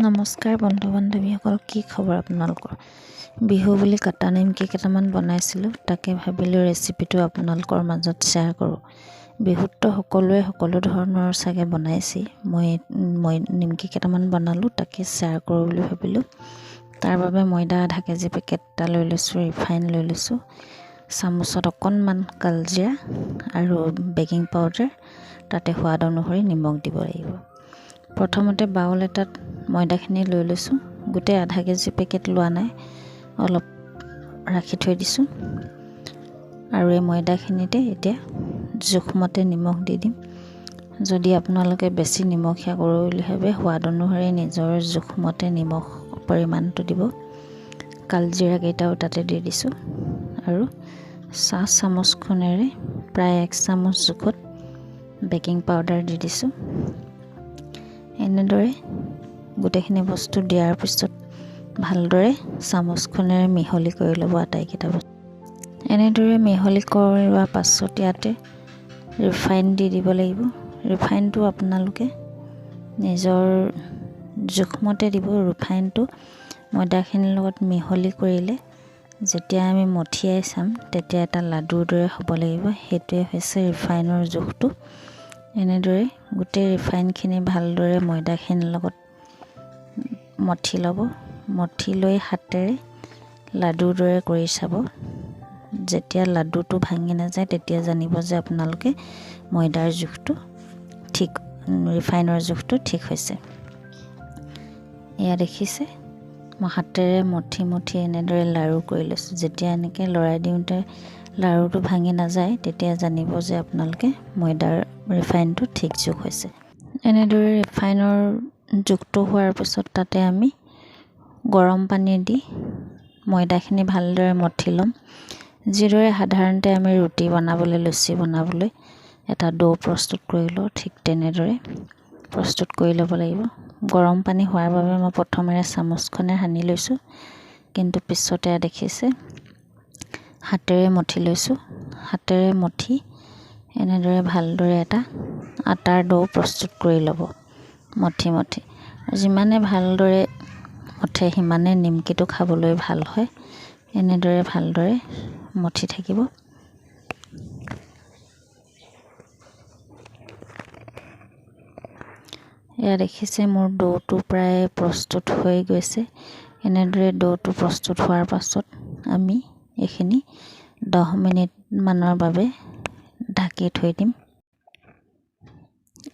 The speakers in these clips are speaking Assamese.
নমস্কাৰ বন্ধু বান্ধৱীসকল, কি খবৰ আপোনালোকৰ? বিহু বুলি কাটা নিমকি কেইটামান বনাইছিলোঁ, তাকে ভাবিলোঁ ৰেচিপিটো আপোনালোকৰ মাজত শ্বেয়াৰ কৰোঁ। বিহুততো সকলোৱে সকলো ধৰণৰ চাগে বনাইছেই। মই নিমকি কেইটামান বনালোঁ, তাকে শ্বেয়াৰ কৰোঁ বুলি ভাবিলোঁ। তাৰ বাবে ময়দা আধা কেজি পেকেট এটা লৈ লৈছোঁ, ৰিফাইন লৈ লৈছোঁ, চামুচত অকণমান কালজিৰা আৰু বেকিং পাউডাৰ, তাতে সোৱাদ অনুসৰি নিমখ দিব লাগিব। প্ৰথমতে বাউল এটাত ময়দাখিনি লৈ লৈছোঁ। গোটেই আধা কেজি পেকেট লোৱা নাই, অলপ ৰাখি থৈ দিছোঁ। আৰু এই ময়দাখিনিতে এতিয়া জোখমতে নিমখ দি দিম। যদি আপোনালোকে বেছি নিমখীয়া কৰোঁ বুলি ভাবে, সোৱাদ অনুসৰি নিজৰ জোখমতে নিমখ পৰিমাণটো দিব। কালজিৰা কেইটাও তাতে দি দিছোঁ আৰু চাহ চামুচখনেৰে প্ৰায় 1 চামুচ জোখত বেকিং পাউডাৰ দি দিছোঁ। এনেদৰে গোটেইখিনি বস্তু দিয়াৰ পিছত ভালদৰে চামুচখনেৰে মিহলি কৰি ল'ব আটাইকেইটা বস্তু। এনেদৰে মিহলি কৰোৱাৰ পাছত ইয়াতে ৰিফাইন দি দিব লাগিব। ৰিফাইনটো আপোনালোকে নিজৰ জোখমতে দিব। ৰিফাইনটো ময়দাখিনিৰ লগত মিহলি কৰিলে যেতিয়া আমি মঠিয়াই চাম তেতিয়া এটা লাডুৰ দৰে হ'ব লাগিব। সেইটোৱে হৈছে ৰিফাইনৰ জোখটো। এনেদৰে গোটেই ৰিফাইনখিনি ভালদৰে ময়দাখিনিৰ লগত মঠি ল'ব। মঠি লৈ হাতেৰে লাডুৰ দৰে কৰি চাব। যেতিয়া লাডুটো ভাঙি নাযায় তেতিয়া জানিব যে আপোনালোকে ময়দাৰ জোখটো ঠিক, ৰিফাইনৰ জোখটো ঠিক হৈছে। এয়া দেখিছে, মই হাতেৰে মঠি এনেদৰে লাড়ু কৰি লৈছোঁ। যেতিয়া এনেকৈ লৰাই দিওঁতে লাড়ুটো ভাঙি নাযায় তেতিয়া জানিব যে আপোনালোকে ময়দাৰ ৰিফাইনটো ঠিক জোখ হৈছে। এনেদৰে ৰিফাইনৰ জোখটো হোৱাৰ পিছত তাতে আমি গৰম পানী দি ময়দাখিনি ভালদৰে মঠি ল'ম। যিদৰে সাধাৰণতে আমি ৰুটি বনাবলৈ, লুচি বনাবলৈ এটা ডো প্ৰস্তুত কৰি লওঁ, ঠিক তেনেদৰে প্ৰস্তুত কৰি ল'ব লাগিব। গৰম পানী হোৱাৰ বাবে মই প্ৰথমে চামুচখনে সানি লৈছোঁ, কিন্তু পিছতে দেখিছে হাতেৰে মঠি লৈছোঁ। হাতেৰে মঠি এনেদৰে ভালদৰে এটা আটাৰ ডো প্ৰস্তুত কৰি ল'ব। মঠি যিমানে ভালদৰে মঠে সিমানে নিমকিটো খাবলৈ ভাল হয়। এনেদৰে ভালদৰে মঠি থাকিব। এয়া দেখিছে মোৰ ডোটো প্ৰায় প্ৰস্তুত হৈ গৈছে। এনেদৰে ডোটো প্ৰস্তুত হোৱাৰ পাছত আমি এইখিনি 10 মিনিটমানৰ বাবে ঢাকি থৈ দিম।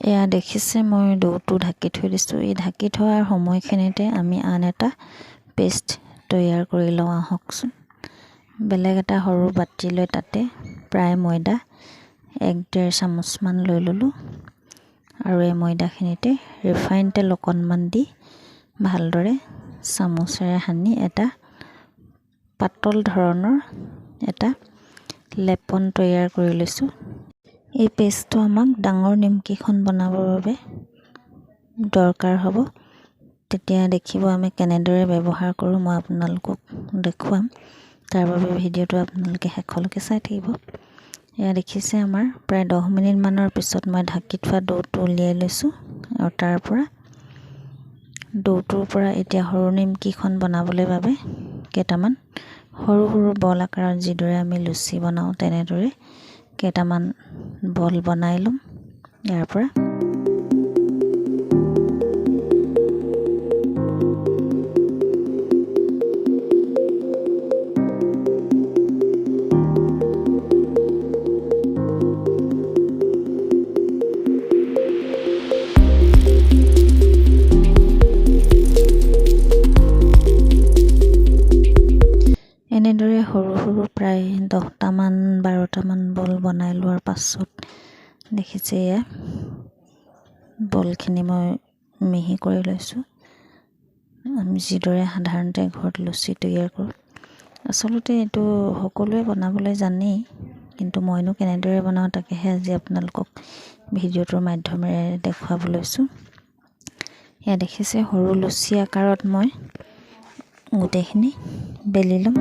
এয়া দেখিছে মই ডোটো ঢাকি থৈ দিছোঁ। এই ঢাকি থোৱাৰ সময়খিনিতে আমি আন এটা পেষ্ট তৈয়াৰ কৰি লওঁ। আহকচোন, বেলেগ এটা সৰু বাতি লৈ তাতে প্ৰায় ময়দা 1-1.5 চামুচমান লৈ ল'লোঁ আৰু এই ময়দাখিনিতে ৰিফাইন তেল অকণমান দি ভালদৰে চামুচেৰে সানি এটা পাতল ধৰণৰ এটা লেপন তৈয়াৰ কৰি লৈছোঁ। এই পেষ্টটো আমাক ডাঙৰ নিমকিখন বনাবৰ বাবে দৰকাৰ হ'ব। তেতিয়া দেখিব আমি কেনেদৰে ব্যৱহাৰ কৰোঁ, মই আপোনালোকক দেখুৱাম। তাৰ বাবে ভিডিঅ'টো আপোনালোকে শেষলৈকে চাই থাকিব। এয়া দেখিছে আমাৰ প্ৰায় 10 মিনিটমানৰ পিছত মই ঢাকি থোৱা ডোটো উলিয়াই লৈছোঁ আৰু তাৰ পৰা ডোটোৰ পৰা এতিয়া সৰু নিমকিখন বনাবলৈ বাবে কেইটামান সৰু সৰু বল আকাৰত, যিদৰে আমি লুচি বনাওঁ তেনেদৰে কেইটামান বল বনাই ল'ম। ইয়াৰ পৰা এনেদৰে সৰু সৰু প্ৰায় 10টামান 12টামান বল বনাই লোৱাৰ পাছত দেখিছে এয়া বলখিনি মই মিহি কৰি লৈছোঁ। আমি যিদৰে সাধাৰণতে ঘৰত লুচি তৈয়াৰ কৰোঁ। আচলতে এইটো সকলোৱে বনাবলৈ জানেই, কিন্তু মইনো কেনেদৰে বনাওঁ তাকেহে আজি আপোনালোকক ভিডিঅ'টোৰ মাধ্যমেৰে দেখুৱাব লৈছোঁ। এয়া দেখিছে সৰু লুচি আকাৰত মই গোটেইখিনি বেলি ল'ম।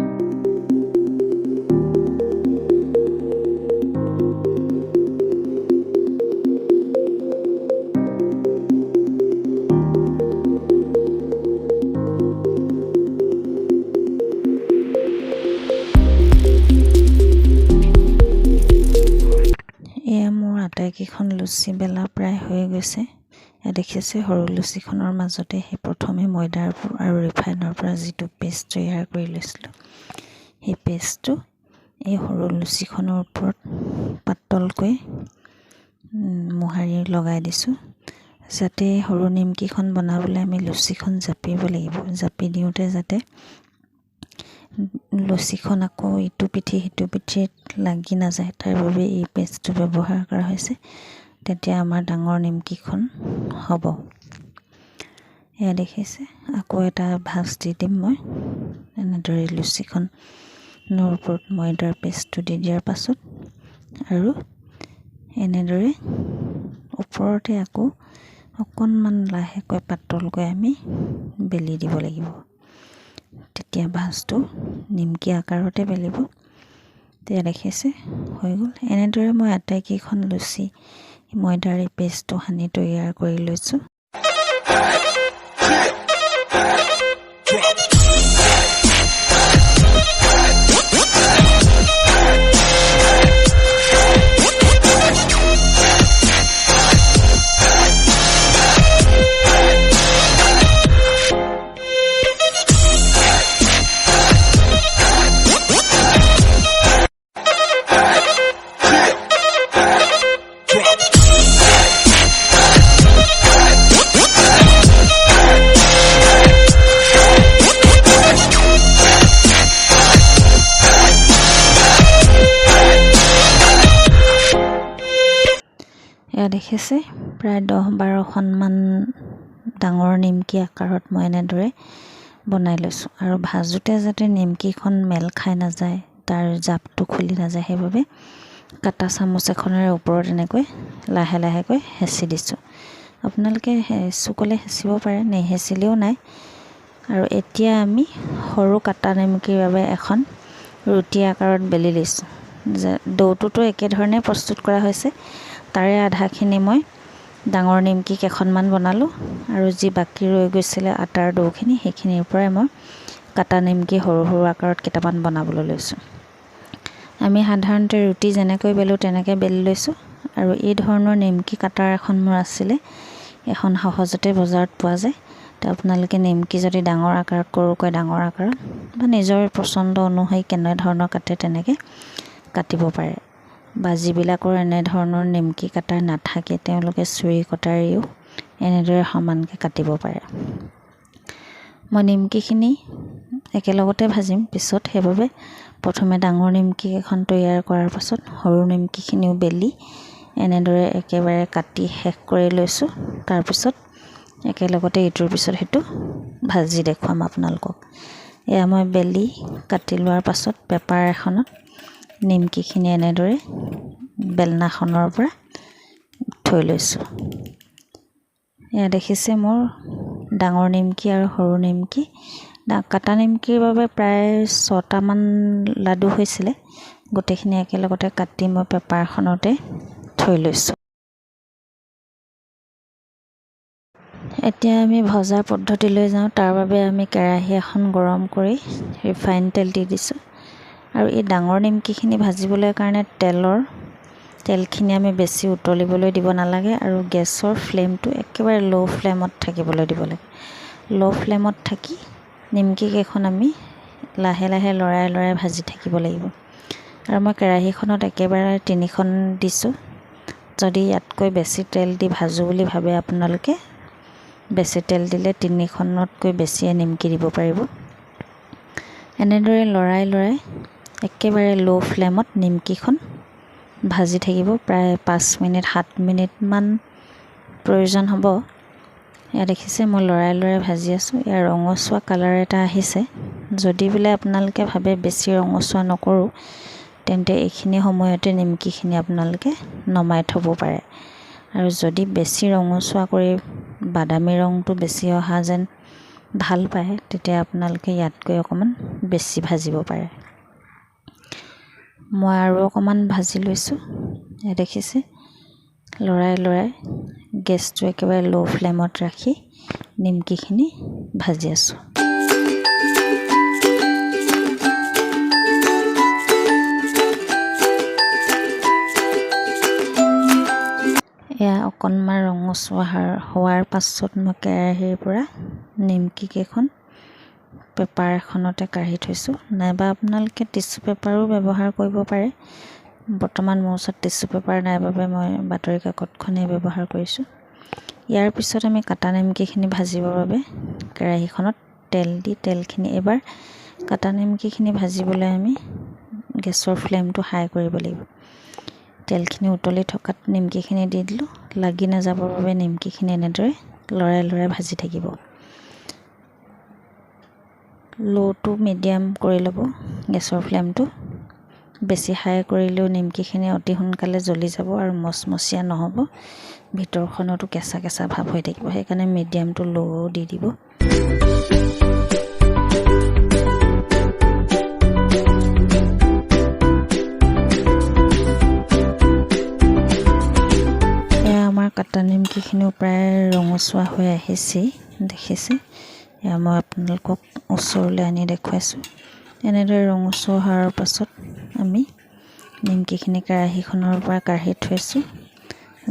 আটাইকেইখন লুচি বেলা প্ৰায় হৈ গৈছে। দেখিছে সৰু লুচিখনৰ মাজতে সেই প্ৰথমে ময়দাৰ আৰু ৰিফাইনৰ পৰা যিটো পেষ্ট তৈয়াৰ কৰি লৈছিলোঁ, সেই পেষ্টটো এই সৰু লুচিখনৰ ওপৰত পাতলকৈ মোহাৰি লগাই দিছোঁ, যাতে সৰু নিমকিখন বনাবলৈ আমি লুচিখন জাপিব লাগিব। জাপি দিওঁতে যাতে লুচিখন আকৌ ইটো পিঠি সিটো পিঠিত লাগি নাযায়, তাৰ বাবে এই পেষ্টটো ব্যৱহাৰ কৰা হৈছে। তেতিয়া আমাৰ ডাঙৰ নিমকিখন হ'ব। এয়া দেখিছে, আকৌ এটা ভাজ দি দিম মই। এনেদৰে লুচিখনৰ ওপৰত ময়দাৰ পেষ্টটো দি দিয়াৰ পাছত আৰু এনেদৰে ওপৰতে আকৌ অকণমান লাহেকৈ পাতলকৈ আমি বেলি দিব লাগিব। তেতিয়া ভাজটো নিমকি আকাৰতে বেলিব। তেতিয়া দেখিছে হৈ গ'ল। এনেদৰে মই আটাইকেইখন লুচি ময়দাৰ পেষ্টটো সানি তৈয়াৰ কৰি লৈছোঁ। এয়া দেখিছে, প্ৰায় 10-12খনমান ডাঙৰ নিমকি আকাৰত মই এনেদৰে বনাই লৈছোঁ। আৰু ভাজোঁতে যাতে নিমকিখন মেল খাই নাযায়, তাৰ জাপটো খুলি নাযায়, সেইবাবে কাটা চামুচ এখনেৰে ওপৰত এনেকৈ লাহে লাহেকৈ হেঁচি দিছোঁ। আপোনালোকে চুকলে হেঁচিব পাৰে, নেহেঁচিলেও নাই। আৰু এতিয়া আমি সৰু কাটা নিমকিৰ বাবে এখন ৰুটি আকাৰত বেলি লৈছোঁ। ডৌটোতো একেধৰণে প্ৰস্তুত কৰা হৈছে। তাৰে আধাখিনি মই ডাঙৰ নিমকি কেইখনমান বনালোঁ, আৰু যি বাকী ৰৈ গৈছিলে আটাৰ ডৌখিনি, সেইখিনিৰ পৰাই মই কাটা নিমকি সৰু সৰু আকাৰত কেইটামান বনাবলৈ লৈছোঁ। আমি সাধাৰণতে ৰুটি যেনেকৈ বেলোঁ তেনেকৈ বেলি লৈছোঁ। আৰু এই ধৰণৰ নিমকি কাটাৰ এখন মোৰ আছিলে, এখন সহজতে বজাৰত পোৱা যায়। তো আপোনালোকে নিমকি যদি ডাঙৰ আকাৰত কৰোঁকৈ ডাঙৰ আকাৰত বা নিজৰ পচন্দ অনুসৰি কেনেধৰণৰ কাটে তেনেকৈ কাটিব পাৰে। বা যিবিলাকৰ এনেধৰণৰ নিমকি কাটাৰ নাথাকে, তেওঁলোকে চুৰি কটাৰীও এনেদৰে সমানকৈ কাটিব পাৰে। মই নিমকিখিনি একেলগতে ভাজিম পিছত, সেইবাবে প্ৰথমে ডাঙৰ নিমকি এখন তৈয়াৰ কৰাৰ পাছত সৰু নিমকিখিনিও বেলি এনেদৰে একেবাৰে কাটি শেষ কৰি লৈছোঁ। তাৰপিছত একেলগতে ইটোৰ পিছত সেইটো ভাজি দেখুৱাম আপোনালোকক। এয়া মই বেলি কাটি লোৱাৰ পাছত পেপাৰ এখনত নিমকিখিনি এনেদৰে বেলনাখনৰ পৰা থৈ লৈছোঁ। এয়া দেখিছে মোৰ ডাঙৰ নিমকি আৰু সৰু নিমকি। কাটা নিমকিৰ বাবে প্ৰায় 6টামান লাডু হৈছিলে। গোটেইখিনি একেলগতে কাটি মই পেপাৰখনতে থৈ লৈছোঁ। এতিয়া আমি ভজাৰ পদ্ধতিলৈ যাওঁ। তাৰ বাবে আমি কেৰাহী এখন গৰম কৰি ৰিফাইন তেল দি দিছোঁ। আৰু এই ডাঙৰ নিমকিখিনি ভাজিবলৈ কাৰণে তেলখিনি আমি বেছি উতলিবলৈ দিব নালাগে, আৰু গেছৰ ফ্লেমটো একেবাৰে ল' ফ্লেমত থাকিবলৈ দিব লাগে। ল' ফ্লেমত থাকি নিমকিকেইখন আমি লাহে লাহে লৰাই লৰাই ভাজি থাকিব লাগিব। আৰু মই কেৰাহীখনত একেবাৰে 3খন দিছোঁ। যদি ইয়াতকৈ বেছি তেল দি ভাজোঁ বুলি ভাবে আপোনালোকে, বেছি তেল দিলে 3খনতকৈ বেছিয়ে নিমকি দিব পাৰিব। এনেদৰে লৰাই লৰাই একেবাৰে ল' ফ্লেমত নিমকিখন ভাজি থাকিব। প্ৰায় 5-7 মিনিটমান প্ৰয়োজন হ'ব। এয়া দেখিছে মই লৰাই লৰাই ভাজি আছোঁ। ইয়াৰ ৰঙচুৱা কালাৰ এটা আহিছে। যদি বোলে আপোনালোকে ভাবে বেছি ৰঙচুৱা নকৰোঁ, তেন্তে এইখিনি সময়তে নিমকিখিনি আপোনালোকে নমাই থ'ব পাৰে। আৰু যদি বেছি ৰঙচুৱা কৰি বাদামী ৰংটো বেছি অহা যেন ভাল পায়, তেতিয়া আপোনালোকে ইয়াতকৈ অকণমান বেছি ভাজিব পাৰে। মই আৰু অকণমান ভাজি লৈছোঁ। এয়া দেখিছে, লৰাই লৰাই গেছটো একেবাৰে ল' ফ্লেমত ৰাখি নিমকিখিনি ভাজি আছোঁ। এয়া অকণমান ৰঙচুৱা হোৱাৰ পাছত মই কেৰাহীৰ পৰা নিমকিকেইখন পেপাৰ এখনতে কাঢ়ি থৈছোঁ, নাইবা আপোনালোকে টিচু পেপাৰো ব্যৱহাৰ কৰিব পাৰে। বৰ্তমান মোৰ ওচৰত টিচু পেপাৰ নাই বাবে মই বাতৰি কাকতখনেই ব্যৱহাৰ কৰিছোঁ। ইয়াৰ পিছত আমি কাটা নিমকিখিনি ভাজিবৰ বাবে কেৰাহীখনত তেল দি তেলখিনি এবাৰ কাটা নিমকিখিনি ভাজিবলৈ আমি গেছৰ ফ্লেমটো হাই কৰিব লাগিব। তেলখিনি উতলি থকাত নিমকিখিনি দি দিলোঁ। লাগি নাযাবৰ বাবে নিমকিখিনি এনেদৰে লৰাই লৰাই ভাজি থাকিব। ল' টু মিডিয়াম কৰি ল'ব গেছৰ ফ্লেমটো। বেছি হাই কৰিলেও নিমকিখিনি অতি সোনকালে জ্বলি যাব আৰু মচমচীয়া নহ'ব, ভিতৰখনতো কেঁচা কেঁচা ভাৱ হৈ থাকিব। সেইকাৰণে মিডিয়ামটো ল' দি দিব। এয়া আমাৰ কাটা নিমকিখিনিও প্ৰায় ৰঙচুৱা হৈ আহিছেই, দেখিছে। এয়া মই আপোনালোকক ওচৰলৈ আনি দেখুৱাইছোঁ। এনেদৰে ৰঙচুৱা হোৱাৰ পাছত আমি নিমকিখিনি কেৰাহীখনৰ পৰা কাঢ়ি থৈছোঁ,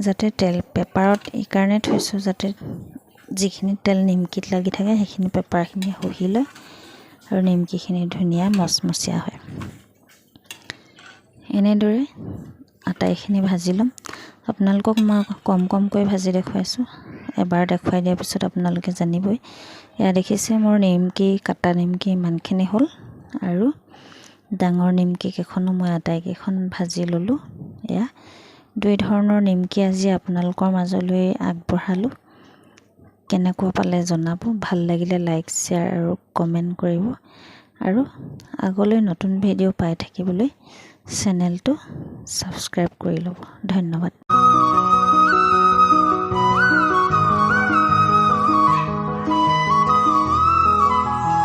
যাতে তেল পেপাৰত এইকাৰণে থৈছোঁ যাতে যিখিনি তেল নিমকিত লাগি থাকে সেইখিনি পেপাৰখিনি শুহি লয় আৰু নিমকিখিনি ধুনীয়া মচমচীয়া হয়। এনেদৰে আটাইখিনি ভাজি ল'ম। আপোনালোকক মই কম কমকৈ ভাজি দেখুৱাইছোঁ। এবাৰ দেখুৱাই দিয়াৰ পিছত আপোনালোকে জানিবই। এয়া দেখিছে মোৰ নিমকি, কাটা নিমকি ইমানখিনি হ'ল আৰু ডাঙৰ নিমকি কেইখনো মই আটাইকেইখন ভাজি ল'লোঁ। এয়া দুই ধৰণৰ নিমকি আজি আপোনালোকৰ মাজলৈ আগবঢ়ালোঁ। কেনেকুৱা পালে জনাব। ভাল লাগিলে লাইক, শ্বেয়াৰ আৰু কমেণ্ট কৰিব আৰু আগলৈ নতুন ভিডিঅ' পাই থাকিবলৈ চেনেলটো ছাবস্ক্ৰাইব কৰি ল'ব। ধন্যবাদ।